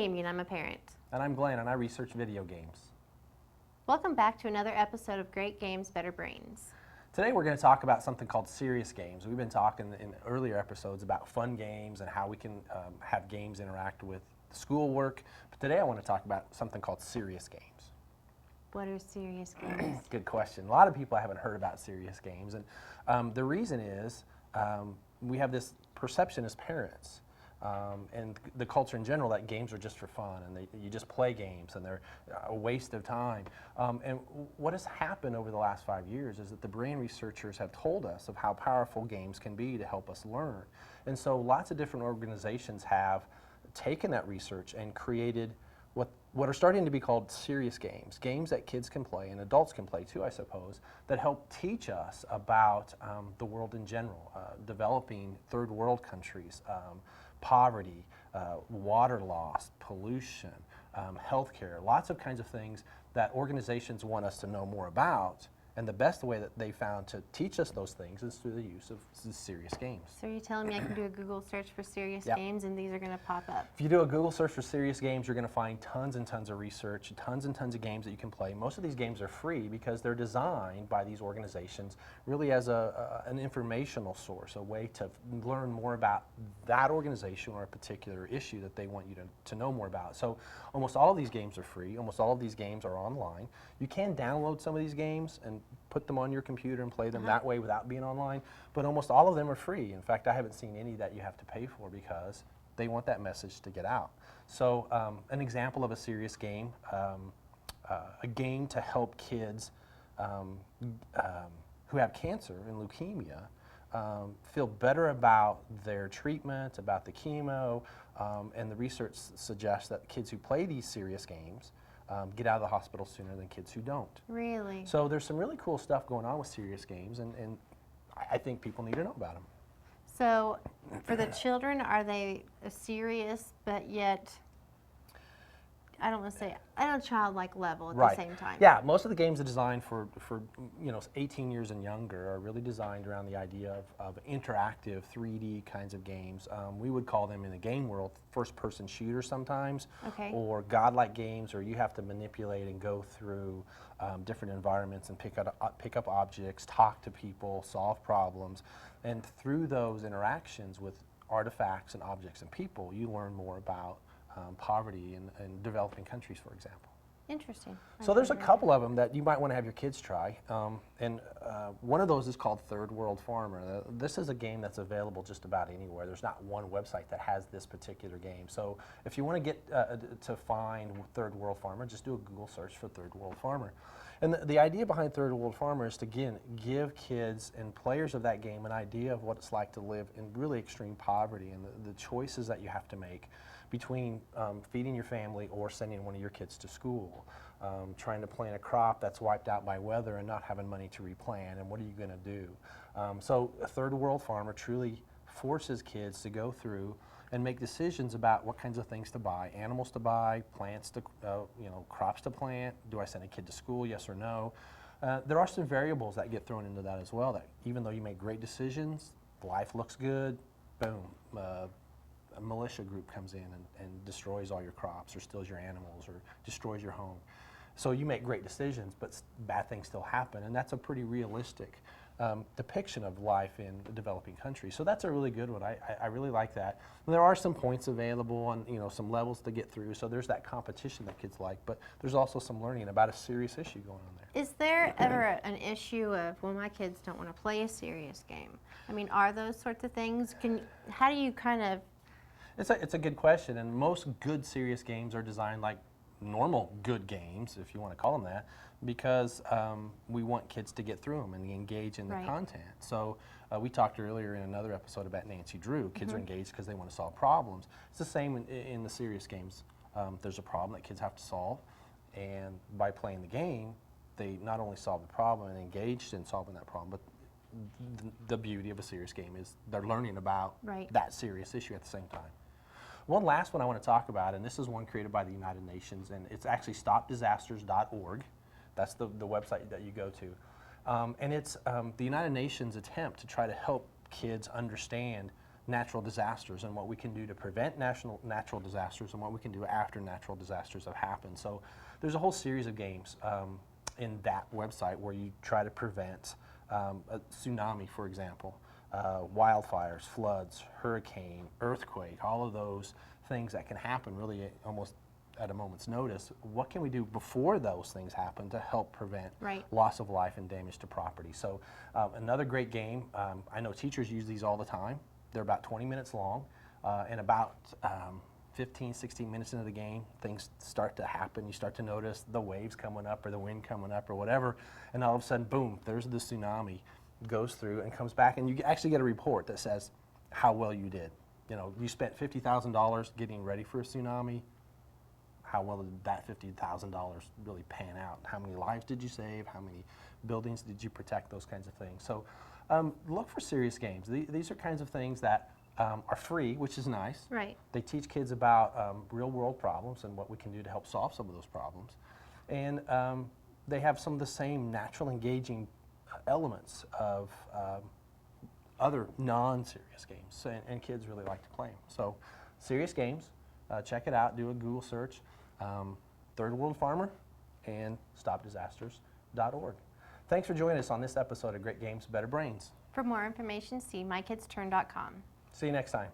Jamie, and I'm a parent. And I'm Glenn, and I research video games. Welcome back to another episode of Great Games, Better Brains. Today we're going to talk about something called serious games. We've been talking in earlier episodes about fun games and how we can have games interact with schoolwork. But today I want to talk about something called serious games. What are serious games? Good question. A lot of people haven't heard about serious games, and the reason is we have this perception as parents. And the culture in general that games are just for fun and you just play games and they're a waste of time. And what has happened over the last 5 years is that the brain researchers have told us of how powerful games can be to help us learn. And so lots of different organizations have taken that research and created what are starting to be called serious games, games that kids can play and adults can play too, I suppose, that help teach us about the world in general, developing third world countries, poverty, water loss, pollution, healthcare, lots of kinds of things that organizations want us to know more about. And the best way that they found to teach us those things is through the use of serious games. So you're telling me I can do a Google search for serious Yep. games and these are going to pop up? If you do a Google search for serious games, you're going to find tons and tons of research, tons and tons of games that you can play. Most of these games are free because they're designed by these organizations really as an informational source, a way to learn more about that organization or a particular issue that they want you to know more about. So almost all of these games are free. Almost all of these games are online. You can download some of these games and put them on your computer and play them that way without being online, but almost all of them are free. In fact, I haven't seen any that you have to pay for because they want that message to get out. So an example of a serious game, a game to help kids who have cancer and leukemia feel better about their treatment, about the chemo, and the research suggests that kids who play these serious games get out of the hospital sooner than kids who don't. Really? So there's some really cool stuff going on with serious games, and I think people need to know about them. So for the children, are they serious but yet, I don't want to say, at a childlike level at the same time? Yeah, most of the games are designed for 18 years and younger are really designed around the idea of interactive 3D kinds of games. We would call them in the game world first-person shooters sometimes, or godlike games where you have to manipulate and go through different environments and pick up objects, talk to people, solve problems, and through those interactions with artifacts and objects and people, you learn more about poverty in developing countries, for example. Interesting. So there's a couple of them that you might want to have your kids try. One of those is called Third World Farmer. This is a game that's available just about anywhere. There's not one website that has this particular game. So if you want to get to find Third World Farmer, just do a Google search for Third World Farmer. And the idea behind Third World Farmer is to, again, give kids and players of that game an idea of what it's like to live in really extreme poverty and the choices that you have to make between feeding your family or sending one of your kids to school, trying to plant a crop that's wiped out by weather and not having money to replant, and what are you going to do? So a Third World Farmer truly forces kids to go through and make decisions about what kinds of things to buy, animals to buy, plants to, crops to plant. Do I send a kid to school, yes or no? There are some variables that get thrown into that as well, that even though you make great decisions, life looks good, boom, a militia group comes in and destroys all your crops or steals your animals or destroys your home. So you make great decisions, but bad things still happen, and that's a pretty realistic depiction of life in the developing countries. So that's a really good one. I really like that. And there are some points available and some levels to get through, so there's that competition that kids like, but there's also some learning about a serious issue going on there. Is there ever an issue of, well, my kids don't want to play a serious game? I mean, are those sorts of things? How do you kind of... It's a good question, and most good serious games are designed like normal good games, if you want to call them that, because we want kids to get through them and engage in the content. So we talked earlier in another episode about Nancy Drew. Kids are engaged because they want to solve problems. It's the same in the serious games. There's a problem that kids have to solve, and by playing the game, they not only solve the problem and engaged in solving that problem, but the beauty of a serious game is they're learning about that serious issue at the same time. One last one I want to talk about, and this is one created by the United Nations, and it's actually stopdisasters.org. That's the website that you go to. And it's the United Nations attempt to try to help kids understand natural disasters and what we can do to prevent natural disasters and what we can do after natural disasters have happened. So there's a whole series of games in that website where you try to prevent a tsunami, for example, wildfires, floods, hurricane, earthquake, all of those things that can happen really almost at a moment's notice. What can we do before those things happen to help prevent loss of life and damage to property? So another great game, I know teachers use these all the time. They're about 20 minutes long, and about 15, 16 minutes into the game, things start to happen. You start to notice the waves coming up or the wind coming up or whatever, and all of a sudden, boom, there's the tsunami, goes through and comes back, and you actually get a report that says how well you did. You know, you spent $50,000 getting ready for a tsunami. How well did that $50,000 really pan out? How many lives did you save? How many buildings did you protect? Those kinds of things. So look for serious games. These are kinds of things that are free, which is nice. Right. They teach kids about real world problems and what we can do to help solve some of those problems. And they have some of the same natural engaging elements of other non-serious games, and kids really like to play them. So serious games, check it out, do a Google search, Third World Farmer and stopdisasters.org. Thanks for joining us on this episode of Great Games, Better Brains. For more information, see mykidsturn.com. See you next time.